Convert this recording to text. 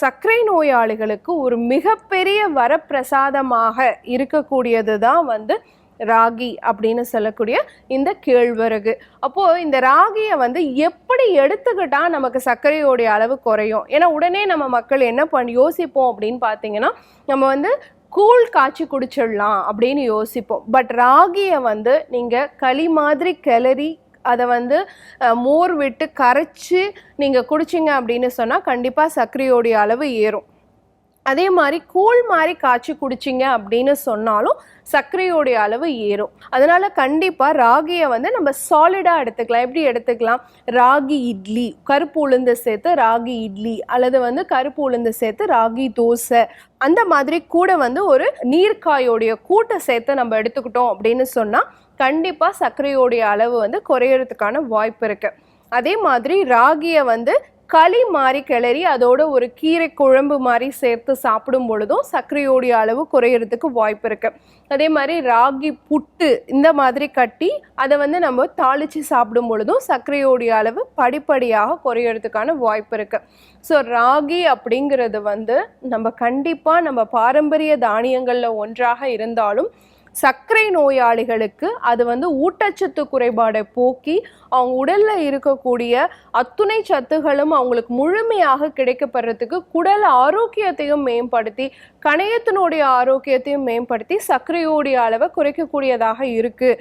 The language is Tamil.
சர்க்கரை நோயாளிகளுக்கு ஒரு மிகப்பெரிய வரப்பிரசாதமாக இருக்கக்கூடியது தான் வந்து ராகி அப்படின்னு சொல்லக்கூடிய இந்த கேழ்வரகு. அப்போது இந்த ராகியை வந்து எப்படி எடுத்துக்கிட்டா நமக்கு சர்க்கரையோடைய அளவு குறையும்? ஏன்னா உடனே நம்ம மக்கள் என்ன யோசிப்போம் அப்படின்னு பார்த்தீங்கன்னா, நம்ம வந்து கூழ் காய்ச்சி குடிச்சிடலாம் அப்படின்னு யோசிப்போம். பட் ராகியை வந்து நீங்கள் களி மாதிரி கிளறி அதை வந்து மோர் விட்டு கரைச்சி நீங்கள் குடிச்சிங்க அப்படின்னு சொன்னால் கண்டிப்பாக சர்க்கரையோடைய அளவு ஏறும். அதே மாதிரி கூழ் மாதிரி காய்ச்சி குடிச்சிங்க அப்படின்னு சொன்னாலும் சர்க்கரையோடைய அளவு ஏறும். அதனால் கண்டிப்பாக ராகியை வந்து நம்ம சாலிடாக எடுத்துக்கலாம். எப்படி எடுத்துக்கலாம்? ராகி இட்லி, கருப்பு உளுந்து சேர்த்து ராகி இட்லி, அல்லது வந்து கருப்பு உளுந்து சேர்த்து ராகி தோசை, அந்த மாதிரி கூட வந்து ஒரு நீர்க்காயோடைய கூட்டை சேர்த்து நம்ம எடுத்துக்கிட்டோம் அப்படின்னு சொன்னால் கண்டிப்பாக சர்க்கரையோடைய அளவு வந்து குறையறதுக்கான வாய்ப்பு இருக்குது. அதே மாதிரி ராகியை வந்து களி மாதிரி கிளறி அதோட ஒரு கீரை குழம்பு மாதிரி சேர்த்து சாப்பிடும் பொழுதும் சர்க்கரையோடைய அளவு குறையறதுக்கு வாய்ப்பு இருக்குது. அதே மாதிரி ராகி புட்டு இந்த மாதிரி கட்டி அதை வந்து நம்ம தாளித்து சாப்பிடும் பொழுதும் சர்க்கரையோடைய அளவு படிப்படியாக குறையறதுக்கான வாய்ப்பு இருக்குது. ஸோ ராகி அப்படிங்கிறது வந்து நம்ம கண்டிப்பாக நம்ம பாரம்பரிய தானியங்களில் ஒன்றாக இருந்தாலும் சர்க்கரை நோயாளிகளுக்கு அது வந்து ஊட்டச்சத்து குறைபாடை போக்கி அவங்க உடலில் இருக்கக்கூடிய அத்துணை சத்துகளும் அவங்களுக்கு முழுமையாக கிடைக்கப்படுறதுக்கு குடல் ஆரோக்கியத்தையும் மேம்படுத்தி கணையத்தினுடைய ஆரோக்கியத்தையும் மேம்படுத்தி சர்க்கரையோடைய அளவை குறைக்கக்கூடியதாக இருக்குது.